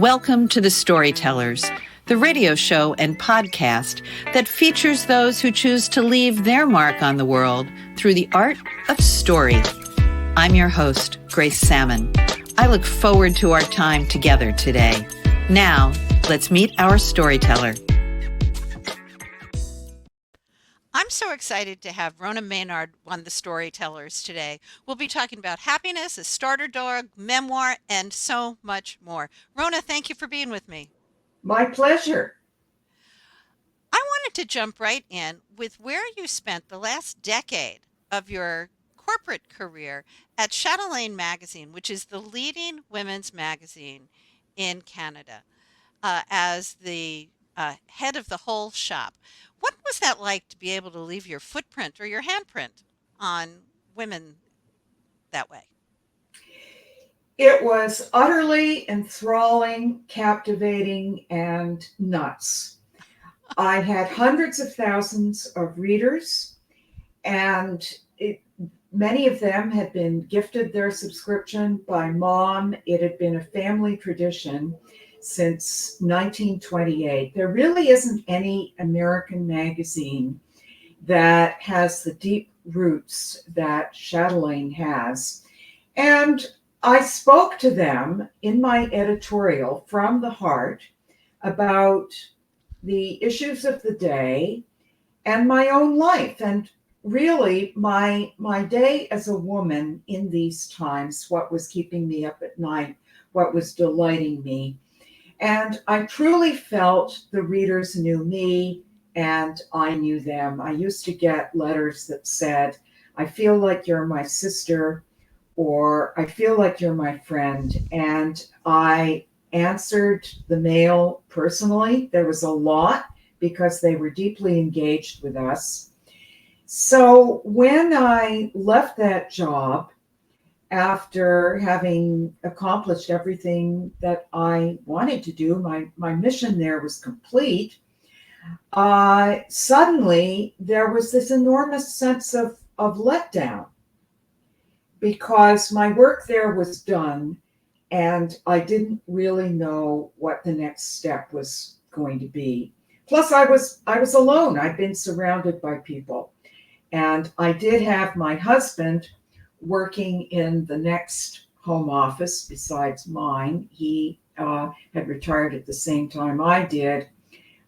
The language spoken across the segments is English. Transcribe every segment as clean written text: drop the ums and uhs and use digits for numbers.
Welcome to The Storytellers, the radio show and podcast that features those who choose to leave their mark on the world through the art of story. I'm your host, Grace Salmon. I look forward to our time together today. Now, let's meet our storyteller. I'm so excited to have Rona Maynard on The Storytellers today. We'll be talking about happiness, a starter dog, memoir, and so much more. Rona, thank you for being with me. My pleasure. I wanted to jump right in with where you spent the last decade of your corporate career at Chatelaine magazine, which is the leading women's magazine in Canada, as the head of the whole shop. What was that like to be able to leave your footprint or your handprint on women that way? It was utterly enthralling, captivating, and nuts. I had hundreds of thousands of readers, and many of them had been gifted their subscription by mom. It had been a family tradition since 1928. There really isn't any American magazine that has the deep roots that Chatelaine has. And I spoke to them in my editorial from the heart about the issues of the day and my own life. And really, my day as a woman in these times, what was keeping me up at night, what was delighting me. And I truly felt the readers knew me and I knew them. I used to get letters that said, "I feel like you're my sister," or "I feel like you're my friend." And I answered the mail personally. There was a lot because they were deeply engaged with us. So when I left that job, after having accomplished everything that I wanted to do, my mission there was complete. Suddenly, there was this enormous sense of letdown because my work there was done and I didn't really know what the next step was going to be. Plus, I was alone. I'd been surrounded by people. And I did have my husband working in the next home office besides mine. He had retired at the same time I did,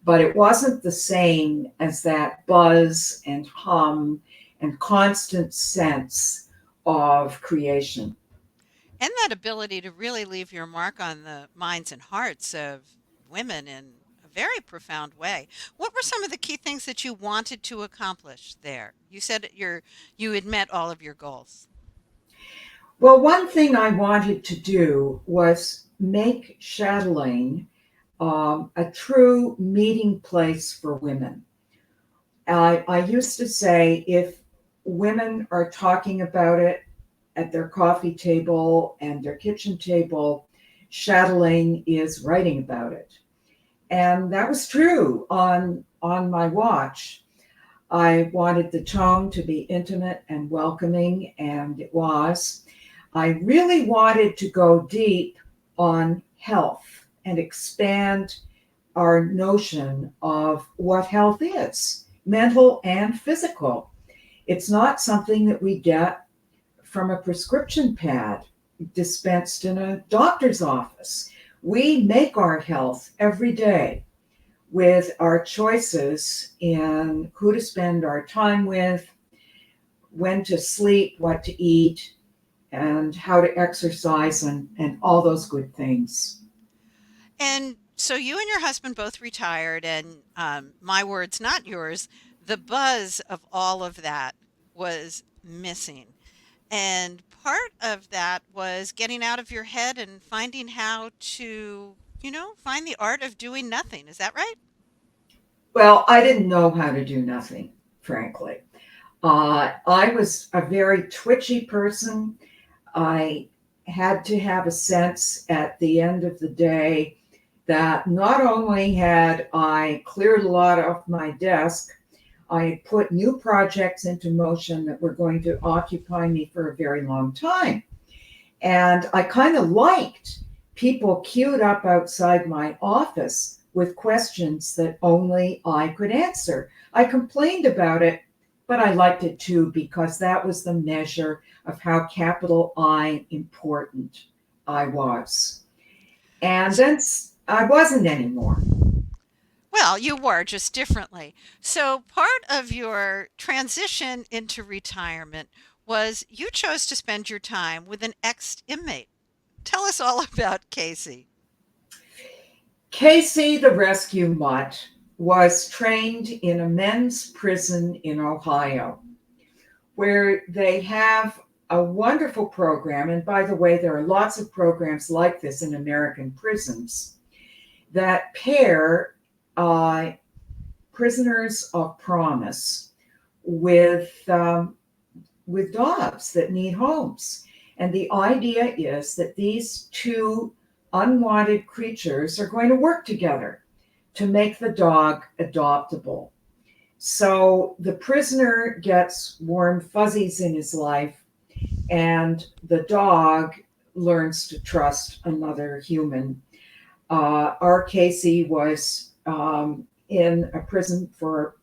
but it wasn't the same as that buzz and hum and constant sense of creation. And that ability to really leave your mark on the minds and hearts of women in a very profound way. What were some of the key things that you wanted to accomplish there? You said you had met all of your goals. Well, one thing I wanted to do was make Chatelaine a true meeting place for women. I used to say if women are talking about it at their coffee table and their kitchen table, Chatelaine is writing about it. And that was true on my watch. I wanted the tone to be intimate and welcoming, and it was. I really wanted to go deep on health and expand our notion of what health is, mental and physical. It's not something that we get from a prescription pad dispensed in a doctor's office. We make our health every day with our choices in who to spend our time with, when to sleep, what to eat, and how to exercise, and all those good things. And so you and your husband both retired, and my words, not yours, the buzz of all of that was missing. And part of that was getting out of your head and finding how to, find the art of doing nothing. Is that right? Well, I didn't know how to do nothing, frankly. I was a very twitchy person. I had to have a sense at the end of the day that not only had I cleared a lot off my desk, I had put new projects into motion that were going to occupy me for a very long time. And I kind of liked people queued up outside my office with questions that only I could answer. I complained about it, but I liked it too because that was the measure of how capital I important I was. And then I wasn't anymore. Well, you were just differently. So, part of your transition into retirement was you chose to spend your time with an ex inmate. Tell us all about Casey. Casey the rescue mutt was trained in a men's prison in Ohio where they have a wonderful program. And by the way, there are lots of programs like this in American prisons that pair uh, prisoners of promise with with dogs that need homes. And the idea is that these two unwanted creatures are going to work together to make the dog adoptable. So the prisoner gets warm fuzzies in his life, and the dog learns to trust another human. Our Casey was in a prison for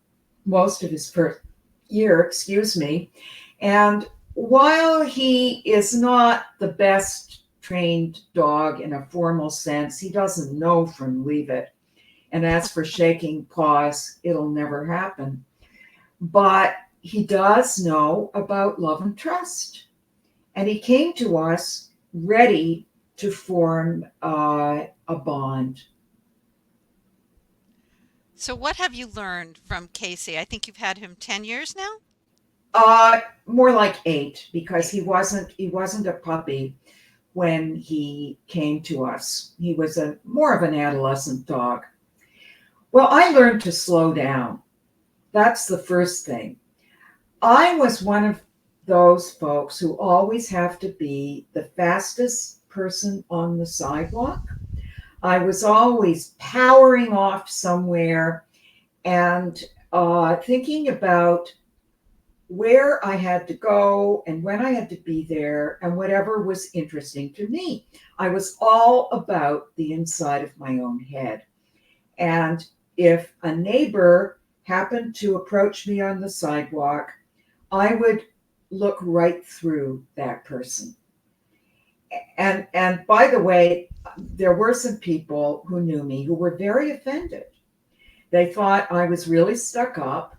most of his first year, excuse me. And while he is not the best trained dog in a formal sense, he doesn't know from leave it. And as for shaking paws, it'll never happen. But he does know about love and trust. And he came to us ready to form a bond. So, what have you learned from Casey? I think you've had him 10 years now? More like 8 because 8. he wasn't a puppy when he came to us. He was a more of an adolescent dog. Well, I learned to slow down. That's the first thing. I was one of those folks who always have to be the fastest person on the sidewalk. I was always powering off somewhere and thinking about where I had to go and when I had to be there and whatever was interesting to me. I was all about the inside of my own head. And if a neighbor happened to approach me on the sidewalk, I would look right through that person. And by the way, there were some people who knew me who were very offended. They thought I was really stuck up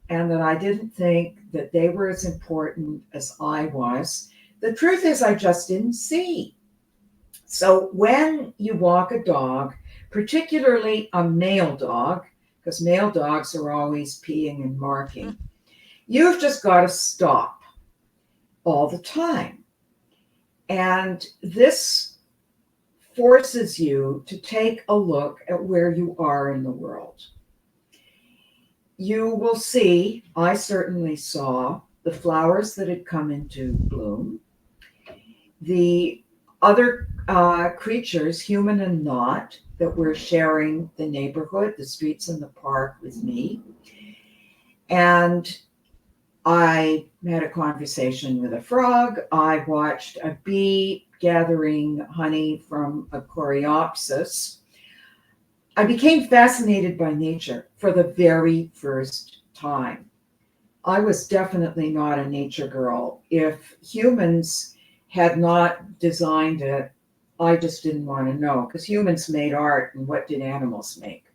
and that I didn't think that they were as important as I was. The truth is, I just didn't see. So when you walk a dog, particularly a male dog, because male dogs are always peeing and marking, you've just got to stop all the time. And this forces you to take a look at where you are in the world. You will see, I certainly saw, the flowers that had come into bloom, the other creatures, human and not, that were sharing the neighborhood, the streets and the park with me. And I had a conversation with a frog. I watched a bee gathering honey from a coreopsis. I became fascinated by nature for the very first time. I was definitely not a nature girl. If humans had not designed it, I just didn't want to know because humans made art and what did animals make?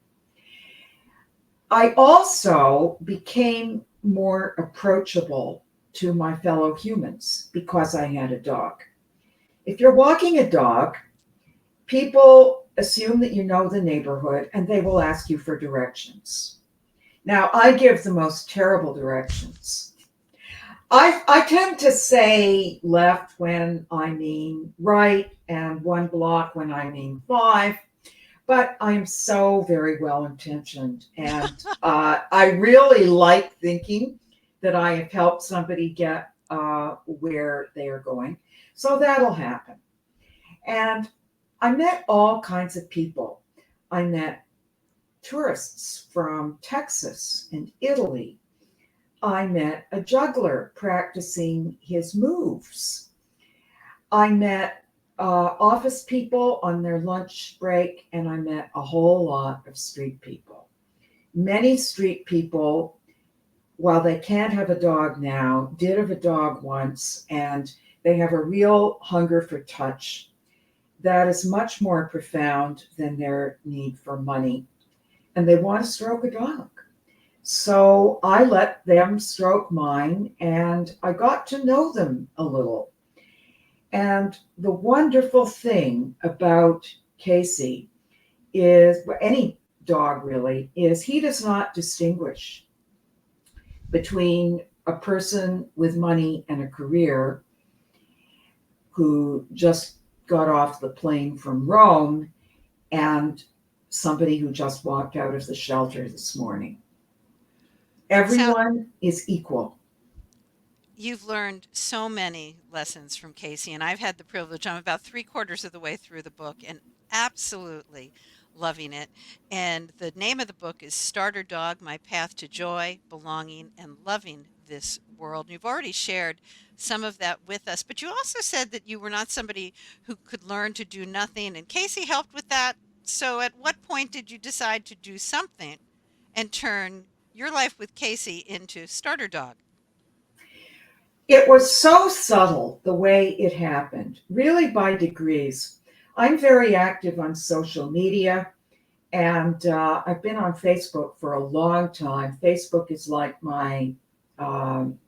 I also became more approachable to my fellow humans because I had a dog. If you're walking a dog, people assume that you know the neighborhood and they will ask you for directions. Now, I give the most terrible directions. I tend to say left when I mean right and one block when I mean five, but I'm so very well intentioned. And I really like thinking that I have helped somebody get where they are going. So that'll happen. And I met all kinds of people. I met tourists from Texas and Italy. I met a juggler practicing his moves. I met office people on their lunch break, and I met a whole lot of street people. Many street people, while they can't have a dog now, did have a dog once, and they have a real hunger for touch that is much more profound than their need for money. And they want to stroke a dog. So I let them stroke mine, and I got to know them a little. And the wonderful thing about Casey is, well, any dog really, is he does not distinguish between a person with money and a career who just got off the plane from Rome and somebody who just walked out of the shelter this morning. So Everyone is equal. you've learned so many lessons from Casey, and I've had the privilege. I'm about three-quarters of the way through the book and absolutely loving it. And the name of the book is Starter Dog: My Path to Joy, Belonging, and Loving This World. You've already shared some of that with us, but you also said that you were not somebody who could learn to do nothing, and Casey helped with that. So, at what point did you decide to do something and turn your life with Casey into Starter Dog? It was so subtle the way it happened, really by degrees. I'm very active on social media, and I've been on Facebook for a long time. Facebook is like um,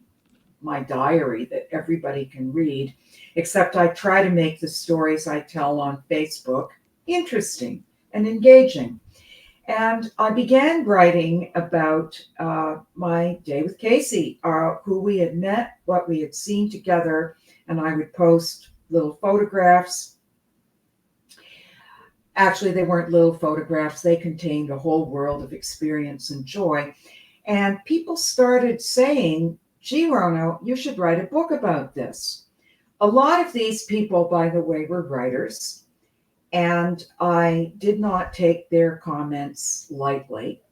my diary that everybody can read, except I try to make the stories I tell on Facebook interesting and engaging. And I began writing about my day with Casey, who we had met, what we had seen together, and I would post little photographs. Actually, they weren't little photographs, they contained a whole world of experience and joy. And people started saying, gee, Rona, you should write a book about this. A lot of these people, by the way, were writers, and I did not take their comments lightly.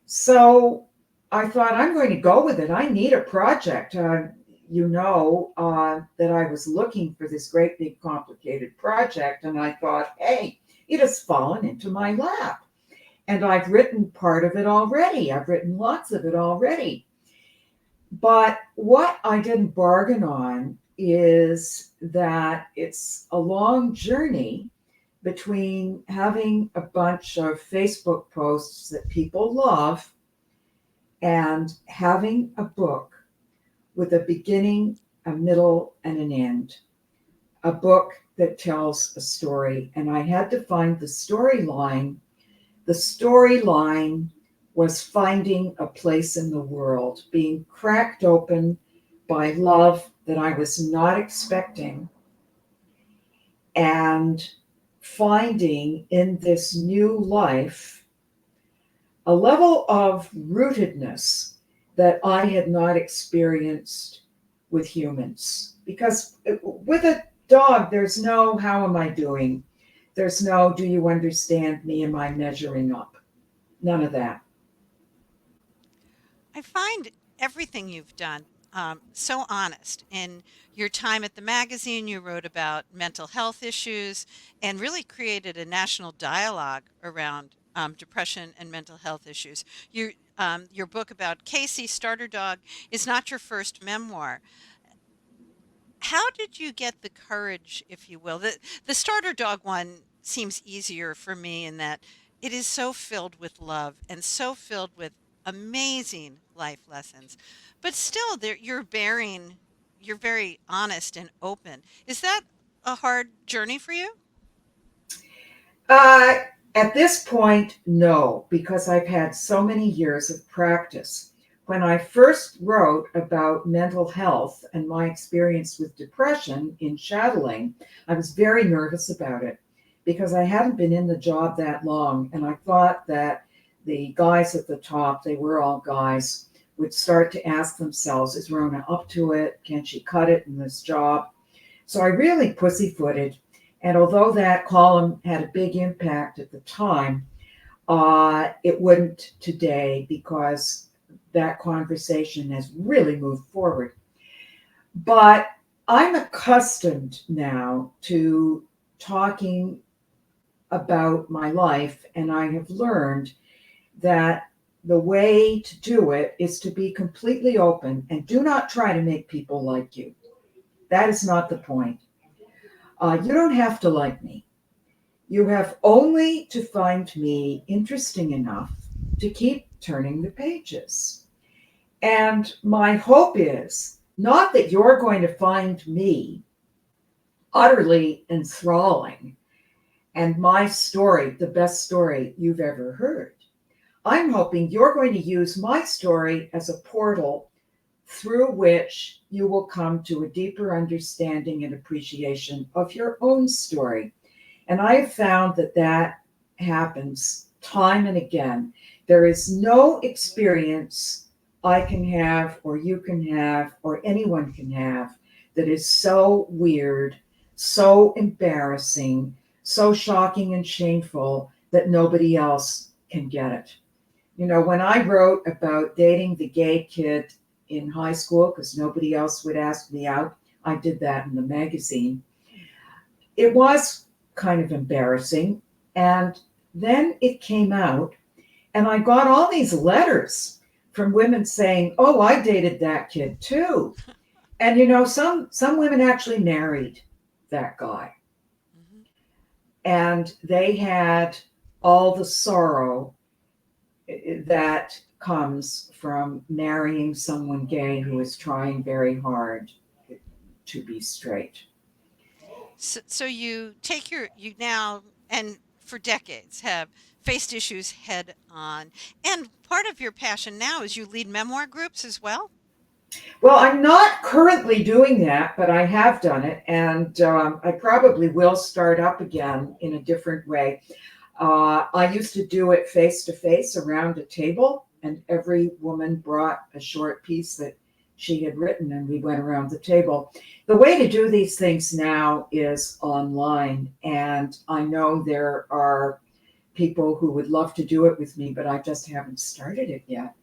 So I thought, I'm going to go with it. I need a project. That I was looking for this great big complicated project, and I thought, hey, it has fallen into my lap. And I've written part of it already. I've written lots of it already. But what I didn't bargain on is that it's a long journey between having a bunch of Facebook posts that people love and having a book with a beginning, a middle, and an end. A book that tells a story. And I had to find the storyline. The storyline was finding a place in the world, being cracked open by love that I was not expecting, and finding in this new life a level of rootedness that I had not experienced with humans. Because with a dog, there's no, how am I doing? There's no, do you understand me? Am I measuring up? None of that. I find everything you've done so honest. In your time at the magazine, you wrote about mental health issues and really created a national dialogue around depression and mental health issues. Your book about Casey, Starter Dog, is not your first memoir. How did you get the courage, if you will? The starter dog one seems easier for me in that it is so filled with love and so filled with amazing life lessons. But still there you're very honest and open. Is that a hard journey for you? Uh, at this point, no, because I've had so many years of practice. When I first wrote about mental health and my experience with depression in Chatelaine, I was very nervous about it because I hadn't been in the job that long. And I thought that the guys at the top, they were all guys, would start to ask themselves, is Rona up to it? Can she cut it in this job? So I really pussyfooted. And although that column had a big impact at the time, it wouldn't today because that conversation has really moved forward. But I'm accustomed now to talking about my life, and I have learned that the way to do it is to be completely open and do not try to make people like you. That is not the point. You don't have to like me. You have only to find me interesting enough to keep turning the pages. And my hope is not that you're going to find me utterly enthralling and my story the best story you've ever heard. I'm hoping you're going to use my story as a portal through which you will come to a deeper understanding and appreciation of your own story. And I have found that that happens time and again. There is no experience I can have, or you can have, or anyone can have that is so weird, so embarrassing, so shocking and shameful that nobody else can get it. You know, when I wrote about dating the gay kid in high school because nobody else would ask me out, I did that in the magazine. It was kind of embarrassing. And then it came out, and I got all these letters from women saying, "Oh, I dated that kid too." And you know, some women actually married that guy, Mhm. and they had all the sorrow that comes from marrying someone gay who is trying very hard to be straight. So you take you now and for decades have faced issues head on. And part of your passion now is you lead memoir groups as well. Well, I'm not currently doing that, but I have done it, and I probably will start up again in a different way. I used to do it face to face around a table, and every woman brought a short piece that she had written, and we went around the table. The way to do these things now is online, and I know there are people who would love to do it with me, but I just haven't started it yet.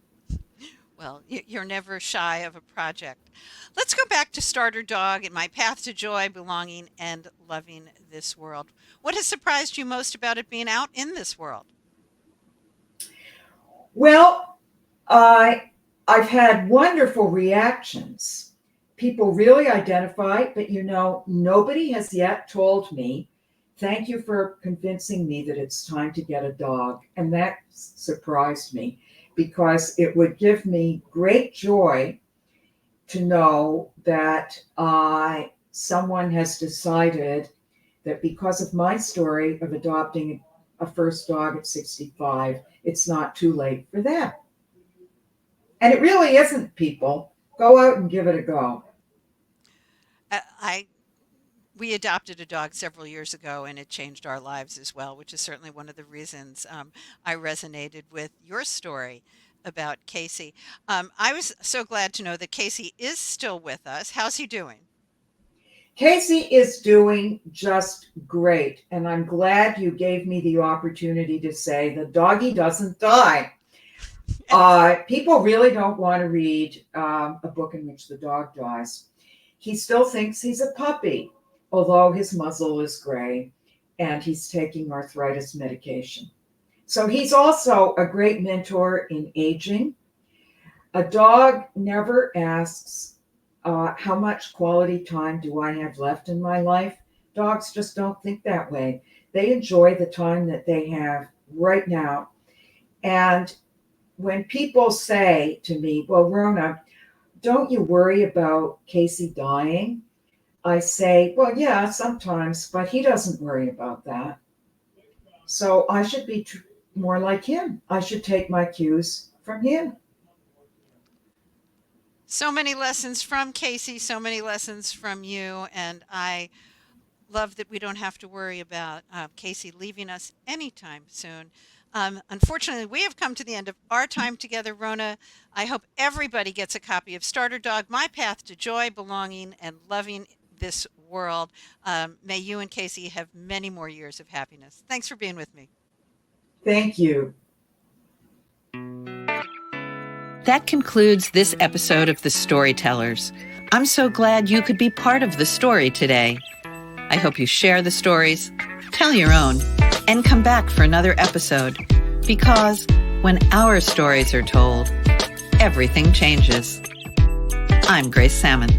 Well, you're never shy of a project. Let's go back to Starter Dog and my path to joy, belonging, and loving this world. What has surprised you most about it being out in this world? Well, I I've had wonderful reactions. People really identify, but you know, nobody has yet told me, "Thank you for convincing me that it's time to get a dog." And that surprised me because it would give me great joy to know that someone has decided that because of my story of adopting a first dog at 65, it's not too late for them. And it really isn't, people. Go out and give it a go. I we adopted a dog several years ago and it changed our lives as well, which is certainly one of the reasons I resonated with your story about Casey. I was so glad to know that Casey is still with us. How's he doing? Casey is doing just great. And I'm glad you gave me the opportunity to say the doggy doesn't die. People really don't want to read a book in which the dog dies. He still thinks he's a puppy, although his muzzle is gray and he's taking arthritis medication. So he's also a great mentor in aging. A dog never asks, how much quality time do I have left in my life? Dogs just don't think that way. They enjoy the time that they have right now. And when people say to me, "Well, Rona, don't you worry about Casey dying?" I say, "Well, yeah, sometimes, but he doesn't worry about that. So I should be more like him. I should take my cues from him." So many lessons from Casey, so many lessons from you, and I love that we don't have to worry about Casey leaving us anytime soon. Unfortunately, we have come to the end of our time together, Rona. I hope everybody gets a copy of Starter Dog, My Path to Joy, Belonging, and Loving This World. May you and Casey have many more years of happiness. Thanks for being with me. Thank you. That concludes this episode of The Storytellers. I'm so glad you could be part of the story today. I hope you share the stories, tell your own, and come back for another episode, because when our stories are told, everything changes. I'm Grace Salmon.